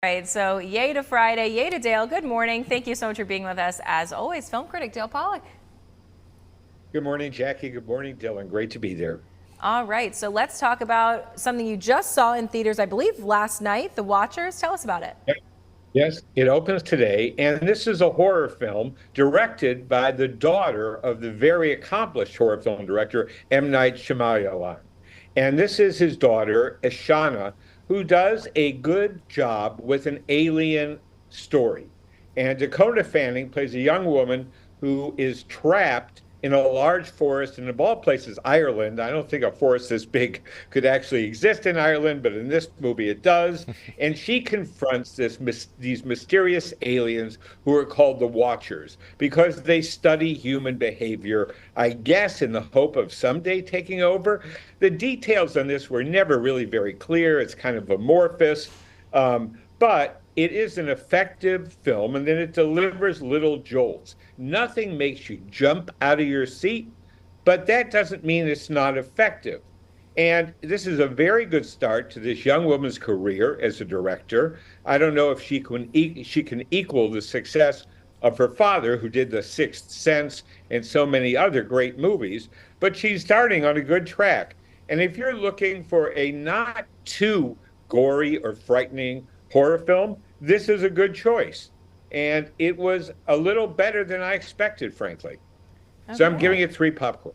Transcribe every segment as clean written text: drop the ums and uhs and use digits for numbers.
Right, so yay to Friday, yay to Dale. Good morning. Thank you so much for being with us. As always, film critic Dale Pollack. Good morning, Jackie. Good morning, Dylan. Great to be there. All right, so let's talk about something you just saw in theaters, I believe, last night, The Watchers. Tell us about it. Yes, it opens today, and this is a horror film directed by the daughter of the very accomplished horror film director, M. Night Shyamalan. And this is his daughter, Ashana, who does a good job with an alien story. And Dakota Fanning plays a young woman who is trapped in a large forest, and of all places, Ireland. I don't think a forest this big could actually exist in Ireland, but in this movie it does. And she confronts these mysterious aliens who are called the Watchers because they study human behavior, I guess, in the hope of someday taking over. The details on this were never really very clear. It's kind of amorphous. But it is an effective film, and then it delivers little jolts. Nothing makes you jump out of your seat, but that doesn't mean it's not effective. And this is a very good start to this young woman's career as a director. I don't know if she can equal the success of her father, who did The Sixth Sense and so many other great movies, but she's starting on a good track. And if you're looking for a not too gory or frightening horror film, this is a good choice. And it was a little better than I expected, frankly. So I'm giving Okay. it 3 popcorn.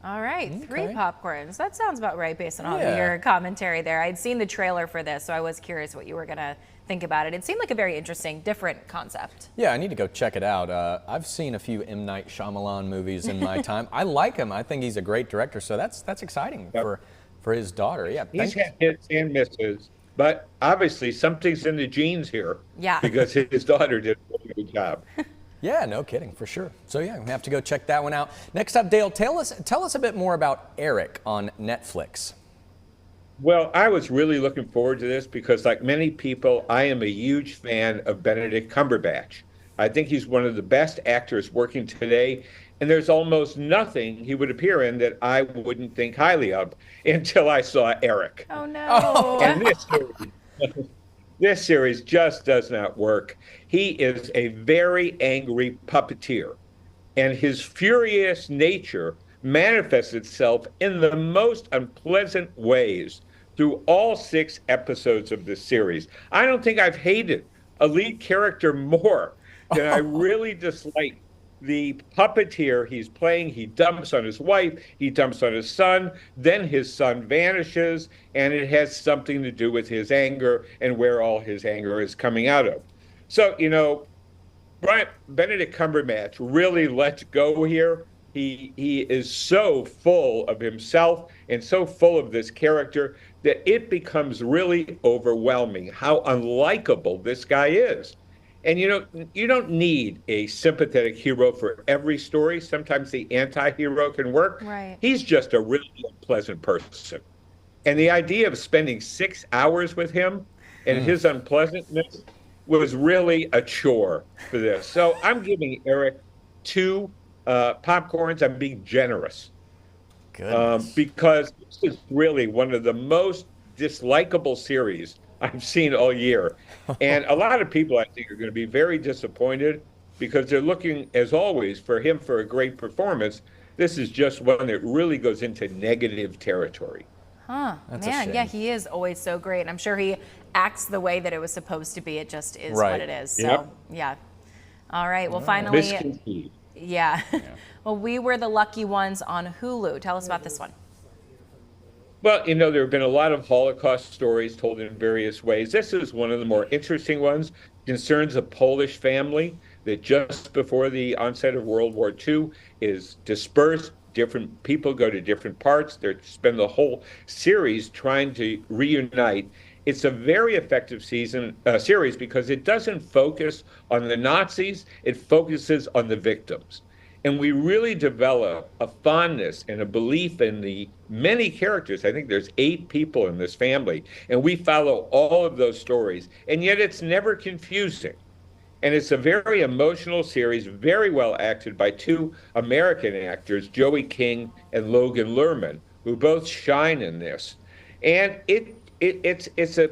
All right, three Okay. popcorns. That sounds about right based on all of Yeah. your commentary there. I'd seen the trailer for this, so I was curious what you were going to think about it. It seemed like a very interesting, different concept. Yeah, I need to go check it out. I've seen a few M. Night Shyamalan movies in my time. I like him. I think he's a great director, so that's exciting Yep. for his daughter. Yeah, He's thanks. had hits and misses, but obviously something's in the genes here. Yeah. Because his daughter did a really good job. Yeah, no kidding, for sure. So yeah, we have to go check that one out. Next up, Dale, tell us a bit more about Eric on Netflix. Well, I was really looking forward to this because, like many people, I am a huge fan of Benedict Cumberbatch. I think he's one of the best actors working today, and there's almost nothing he would appear in that I wouldn't think highly of until I saw Eric. Oh, no. And this series just does not work. He is a very angry puppeteer, and his furious nature manifests itself in the most unpleasant ways through all 6 episodes of this series. I don't think I've hated a lead character more than I really dislike the puppeteer he's playing. He dumps on his wife, he dumps on his son, then his son vanishes, and it has something to do with his anger and where all his anger is coming out of. So, Benedict Cumberbatch really lets go here. He is so full of himself and so full of this character that it becomes really overwhelming how unlikable this guy is. And you don't need a sympathetic hero for every story. Sometimes the anti-hero can work. Right. He's just a really unpleasant person. And the idea of spending 6 hours with him and his unpleasantness was really a chore for this. So I'm giving Eric 2 popcorns. I'm being generous Goodness. because this is really one of the most dislikable series I've seen all year. And a lot of people, I think, are going to be very disappointed because they're looking, as always, for him for a great performance. This is just one that really goes into negative territory. Huh. That's a Man, yeah, shame. he is always so great. And I'm sure he acts the way that it was supposed to be. It just is Right. what it is. So, Yep. yeah. All right. Well, finally, Misconceived. yeah. Well, We Were the Lucky Ones on Hulu. Tell us about this one. Well, there have been a lot of Holocaust stories told in various ways. This is one of the more interesting ones. Concerns a Polish family that just before the onset of World War II is dispersed. Different people go to different parts. They spend the whole series trying to reunite. It's a very effective series because it doesn't focus on the Nazis. It focuses on the victims. And we really develop a fondness and a belief in the many characters. I think there's 8 people in this family, and we follow all of those stories. And yet it's never confusing. And it's a very emotional series, very well acted by 2 American actors, Joey King and Logan Lerman, who both shine in this. And it's a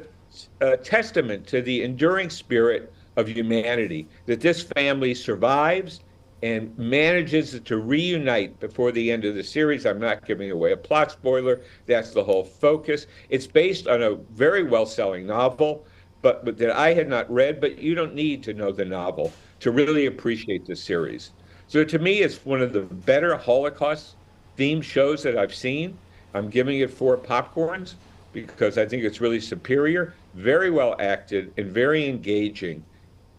a testament to the enduring spirit of humanity, that this family survives and manages to reunite before the end of the series. I'm not giving away a plot spoiler. That's the whole focus. It's based on a very well-selling novel, but that I had not read, but you don't need to know the novel to really appreciate the series. So to me, it's one of the better Holocaust-themed shows that I've seen. I'm giving it 4 popcorns because I think it's really superior, very well acted, and very engaging.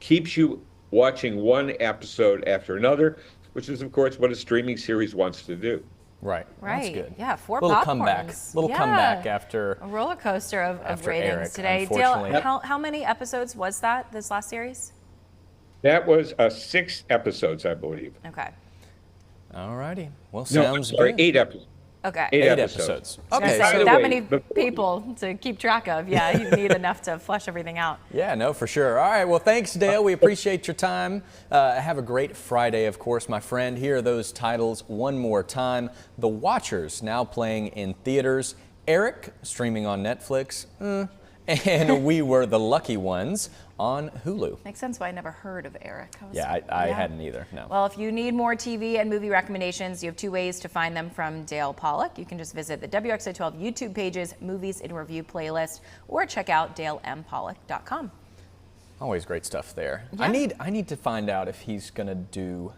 Keeps you watching one episode after another, which is, of course, what a streaming series wants to do. Right. That's Right. good. Yeah, 4 Little popcorns. comeback. Little Yeah. comeback after. A roller coaster of After ratings Eric, today. Dale, unfortunately. how many episodes was that, this last series? That was 6 episodes, I believe. Okay. All righty. Well, No, sounds I'm sorry, good. 8 episodes. Okay. 8 8 episodes. episodes. I was Okay. gonna say, by the that way, many before- people to keep track of. Yeah, you need enough to flesh everything out. Yeah, no, for sure. All right. Well, thanks, Dale. We appreciate your time. Have a great Friday, of course, my friend. Here are those titles one more time. The Watchers, now playing in theaters. Eric, streaming on Netflix. And We Were the Lucky Ones on Hulu. Makes sense why I never heard of Eric. Yeah, I hadn't either. No. Well, if you need more TV and movie recommendations, you have 2 ways to find them from Dale Pollock. You can just visit the WXO12 YouTube pages, Movies in Review playlist, or check out dalepollock.com. Always great stuff there. Yeah. I need to find out if he's gonna do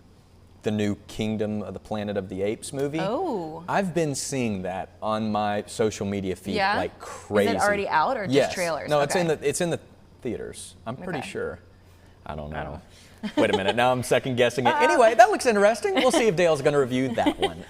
the new Kingdom of the Planet of the Apes movie. Oh. I've been seeing that on my social media feed Yeah? like crazy. Is it already out or just Yes. trailers? No, Okay. it's in the theaters. I'm pretty Okay. sure. I don't know. Wait a minute. Now I'm second guessing it. Anyway, that looks interesting. We'll see if Dale's going to review that one.